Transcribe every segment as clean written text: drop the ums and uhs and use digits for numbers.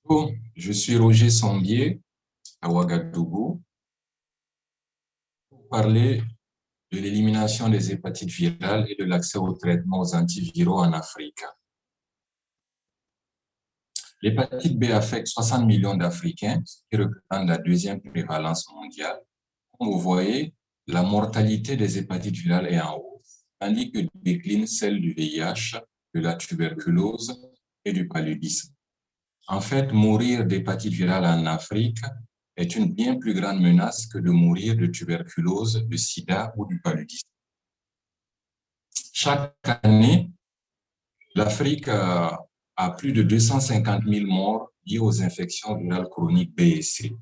Bonjour, je suis Roger Sombier à Ouagadougou pour parler de l'élimination des hépatites virales et de l'accès aux traitements aux antiviraux en Afrique. L'hépatite B affecte 60 millions d'Africains, ce qui représente la deuxième prévalence mondiale. Comme vous voyez, la mortalité des hépatites virales est en hausse, tandis que décline celle du VIH, de la tuberculose et du paludisme. En fait, mourir d'hépatite virale en Afrique est une bien plus grande menace que de mourir de tuberculose, de sida ou du paludisme. Chaque année, l'Afrique a plus de 250 000 morts liées aux infections virales chroniques B et C.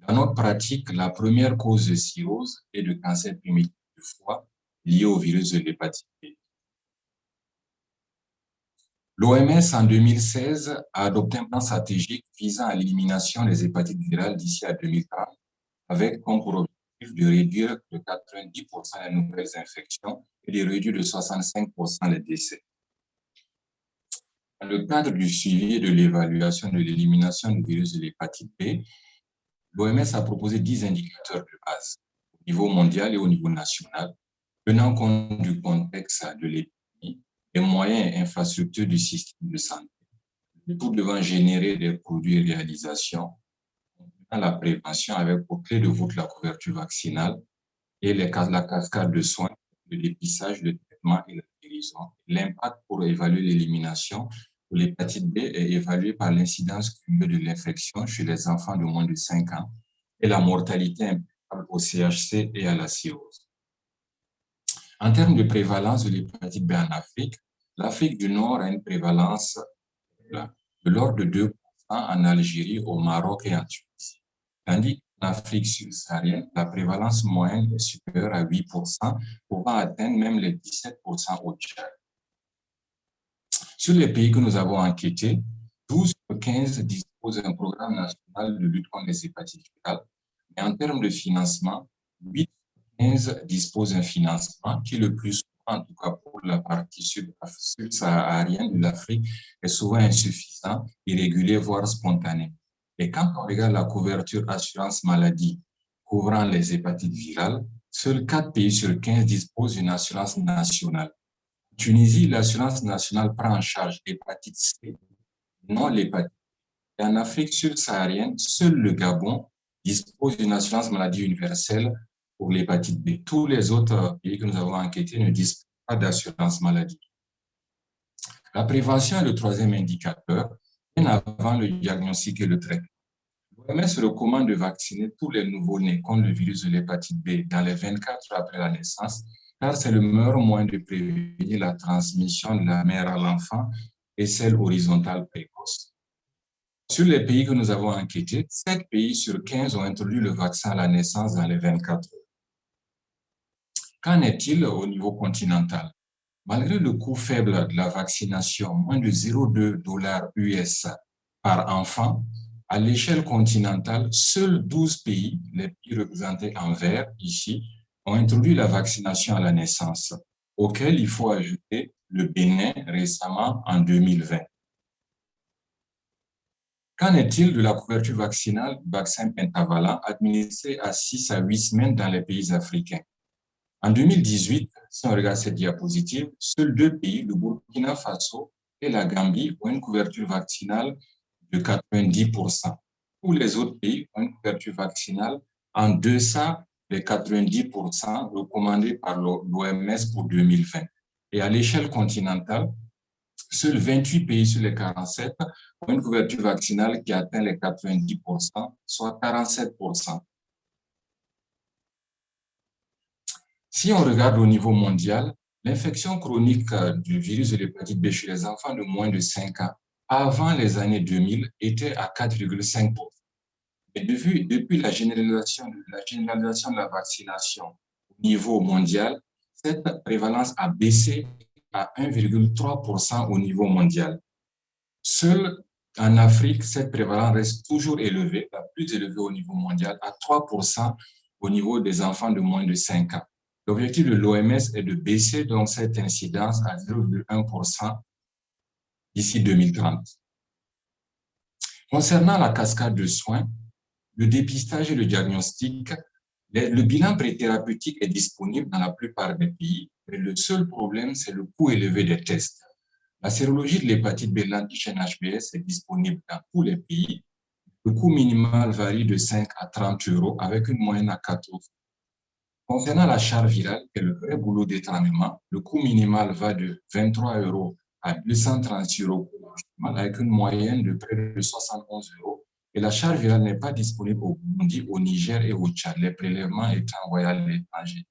Dans notre pratique, la première cause de cirrhose et de cancer primitif du foie lié au virus de l'hépatite B. L'OMS, en 2016, a adopté un plan stratégique visant à l'élimination des hépatites virales d'ici à 2030, avec comme pour objectif de réduire de 90% les nouvelles infections et de réduire de 65% les décès. Dans le cadre du suivi et de l'évaluation de l'élimination du virus de l'hépatite B, l'OMS a proposé 10 indicateurs de base au niveau mondial et au niveau national, tenant compte du contexte de l'épidémie, des moyens et infrastructures du système de santé, tout devant générer des produits et réalisations, la prévention avec pour clé de voûte la couverture vaccinale et la cascade de soins, le dépistage, le traitement et la guérison. L'impact pour évaluer l'élimination de l'hépatite B est évalué par l'incidence cumulée de l'infection chez les enfants de moins de 5 ans et la mortalité imputable au CHC et à la cirrhose. En termes de prévalence de l'hépatite B en Afrique, l'Afrique du Nord a une prévalence de l'ordre de 2% en Algérie, au Maroc et en Tunisie. Tandis qu'en Afrique subsaharienne, la prévalence moyenne est supérieure à 8%, pouvant atteindre même les 17% au Tchad. Sur les pays que nous avons enquêtés, 12 sur 15 disposent d'un programme national de lutte contre les hépatites virales. Mais en termes de financement, 8 sur 15 disposent d'un financement qui, le plus souvent, en tout cas pour la partie subsaharienne de l'Afrique, est souvent insuffisant, irrégulier, voire spontané. Et quand on regarde la couverture assurance maladie couvrant les hépatites virales, seuls 4 pays sur 15 disposent d'une assurance nationale. En Tunisie, l'assurance nationale prend en charge l'hépatite C, non l'hépatite. Et en Afrique subsaharienne, seul le Gabon dispose d'une assurance maladie universelle pour l'hépatite B. Tous les autres pays que nous avons enquêtés ne disposent pas d'assurance maladie. La prévention est le troisième indicateur, bien avant le diagnostic et le traitement. L'OMS recommande de vacciner tous les nouveau-nés contre le virus de l'hépatite B dans les 24 heures après la naissance, car c'est le meilleur moyen de prévenir la transmission de la mère à l'enfant et celle horizontale précoce. Sur les pays que nous avons enquêtés, 7 pays sur 15 ont introduit le vaccin à la naissance dans les 24 heures. Qu'en est-il au niveau continental? Malgré le coût faible de la vaccination, moins de 0,2 $ US par enfant, à l'échelle continentale, seuls 12 pays, les pays représentés en vert ici, ont introduit la vaccination à la naissance, auquel il faut ajouter le Bénin récemment en 2020. Qu'en est-il de la couverture vaccinale du vaccin pentavalent administré à 6 à 8 semaines dans les pays africains? En 2018, si on regarde cette diapositive, seuls 2 pays, le Burkina Faso et la Gambie, ont une couverture vaccinale de 90%. Tous les autres pays ont une couverture vaccinale en deçà des 90% recommandés par l'OMS pour 2020. Et à l'échelle continentale, seuls 28 pays sur les 47 ont une couverture vaccinale qui atteint les 90%, soit 47%. Si on regarde au niveau mondial, l'infection chronique du virus de l'hépatite B chez les enfants de moins de 5 ans avant les années 2000 était à 4,5%. Mais depuis la généralisation de la vaccination au niveau mondial, cette prévalence a baissé à 1,3% au niveau mondial. Seul en Afrique, cette prévalence reste toujours élevée, la plus élevée au niveau mondial, à 3% au niveau des enfants de moins de 5 ans. L'objectif de l'OMS est de baisser donc cette incidence à 0,1% d'ici 2030. Concernant la cascade de soins, le dépistage et le diagnostic, le bilan préthérapeutique est disponible dans la plupart des pays, mais le seul problème, c'est le coût élevé des tests. La sérologie de l'hépatite B, l'antigène HBS, est disponible dans tous les pays. Le coût minimal varie de 5 à 30 euros avec une moyenne à 14. Concernant la charge virale, qui est le vrai boulot d'étranglement, le coût minimal va de 23 euros à 236 euros avec une moyenne de près de 71 euros. Et la charge virale n'est pas disponible au Burundi, au Niger et au Tchad, les prélèvements étant envoyés à l'étranger.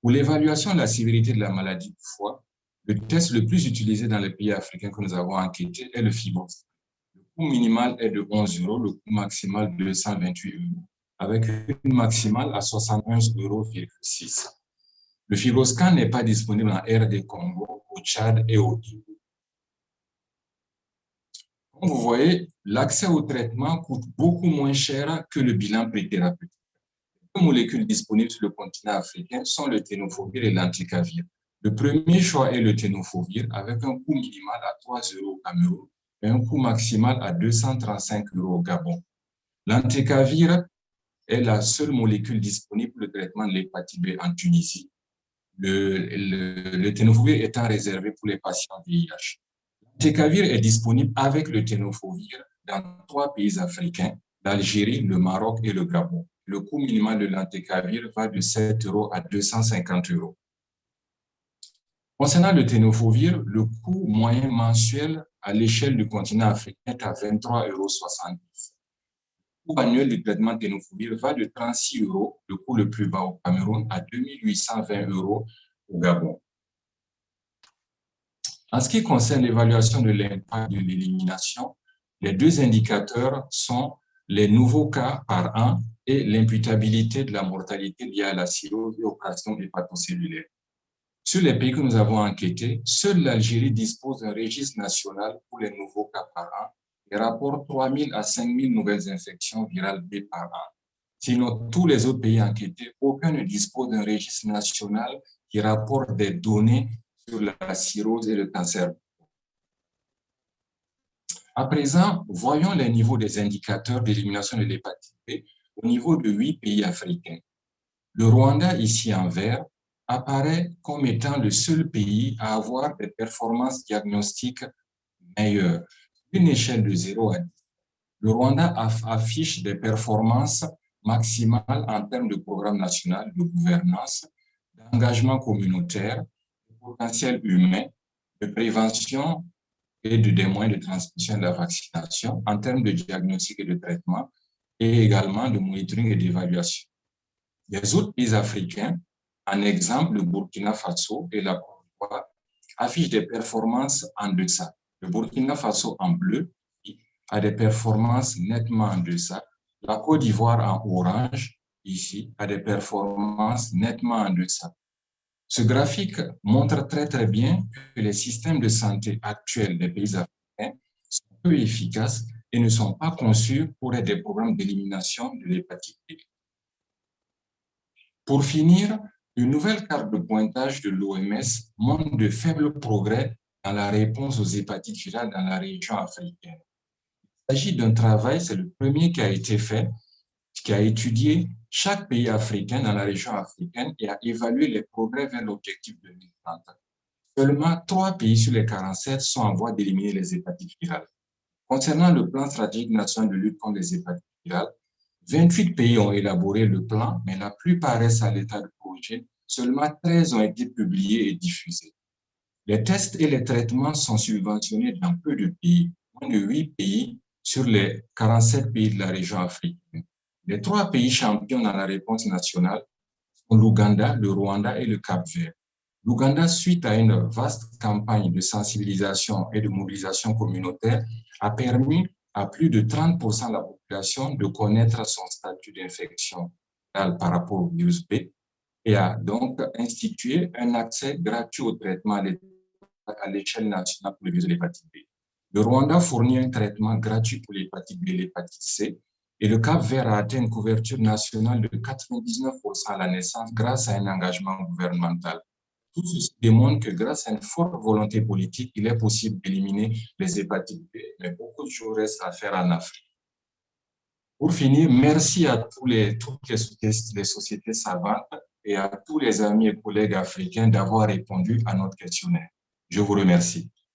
Pour l'évaluation de la sévérité de la maladie du foie, le test le plus utilisé dans les pays africains que nous avons enquêté est le FIBROS. Le coût minimal est de 11 euros, le coût maximal de 228 euros, avec une maximale à 71,6 euros. Le FibroScan n'est pas disponible en RD Congo, au Tchad et au Togo. Comme vous voyez, l'accès au traitement coûte beaucoup moins cher que le bilan préthérapeutique. Les molécules disponibles sur le continent africain sont le tenofovir et l'anticavir. Le premier choix est le tenofovir avec un coût minimal à 3 euros au Cameroun et un coût maximal à 235 euros au Gabon. L'anticavir est la seule molécule disponible pour le traitement de l'hépatite B en Tunisie. Le tenofovir étant réservé pour les patients VIH. L'anticavir est disponible avec le tenofovir dans 3 pays africains, l'Algérie, le Maroc et le Gabon. Le coût minimal de l'anticavir va de 7 euros à 250 euros. Concernant le tenofovir, le coût moyen mensuel à l'échelle du continent africain est à 23,70 euros. Le coût annuel du traitement tenofovir va de 36 euros, le coût le plus bas au Cameroun, à 2820 euros au Gabon. En ce qui concerne l'évaluation de l'impact de l'élimination, les 2 indicateurs sont les nouveaux cas par an et l'imputabilité de la mortalité liée à la cirrhose et au carcinome hépatocellulaire. Sur les pays que nous avons enquêtés, seule l'Algérie dispose d'un registre national pour les nouveaux cas par an et rapporte 3 000 à 5 000 nouvelles infections virales B par an. Sinon, tous les autres pays enquêtés, aucun ne dispose d'un registre national qui rapporte des données sur la cirrhose et le cancer. À présent, voyons les niveaux des indicateurs d'élimination de l'hépatite B au niveau de 8 pays africains. Le Rwanda, ici en vert, apparaît comme étant le seul pays à avoir des performances diagnostiques meilleures. Une échelle de 0 à 10. Le Rwanda affiche des performances maximales en termes de programme national de gouvernance, d'engagement communautaire, de potentiel humain, de prévention et des moyens de transmission de la vaccination en termes de diagnostic et de traitement, et également de monitoring et d'évaluation. Les autres pays africains, en exemple, le Burkina Faso et la Côte d'Ivoire, affichent des performances en deçà. Le Burkina Faso en bleu a des performances nettement en deçà. La Côte d'Ivoire en orange, ici, a des performances nettement en deçà. Ce graphique montre très bien que les systèmes de santé actuels des pays africains sont peu efficaces et ne sont pas conçus pour être des programmes d'élimination de l'hépatite B. Pour finir, une nouvelle carte de pointage de l'OMS montre de faibles progrès dans la réponse aux hépatites virales dans la région africaine. Il s'agit d'un travail, c'est le premier qui a été fait, qui a étudié chaque pays africain dans la région africaine et a évalué les progrès vers l'objectif 2030. Seulement 3 pays sur les 47 sont en voie d'éliminer les hépatites virales. Concernant le plan stratégique national de lutte contre les hépatites virales, 28 pays ont élaboré le plan, mais la plupart restent à l'état de projet. Seulement 13 ont été publiés et diffusés. Les tests et les traitements sont subventionnés dans peu de pays, moins de 8 pays sur les 47 pays de la région africaine. Les 3 pays champions dans la réponse nationale sont l'Ouganda, le Rwanda et le Cap-Vert. L'Ouganda, suite à une vaste campagne de sensibilisation et de mobilisation communautaire, a permis à plus de 30% de la population de connaître son statut d'infection par rapport au virus B et a donc institué un accès gratuit au traitement à l'échelle nationale pour le virus de l'hépatite B. Le Rwanda fournit un traitement gratuit pour l'hépatite B et l'hépatite C et le Cap-Vert a atteint une couverture nationale de 99% à la naissance grâce à un engagement gouvernemental. Tout ceci démontre que grâce à une forte volonté politique, il est possible d'éliminer les hépatites B, mais beaucoup de choses restent à faire en Afrique. Pour finir, merci à toutes les sociétés savantes et à tous les amis et collègues africains d'avoir répondu à notre questionnaire. Je vous remercie.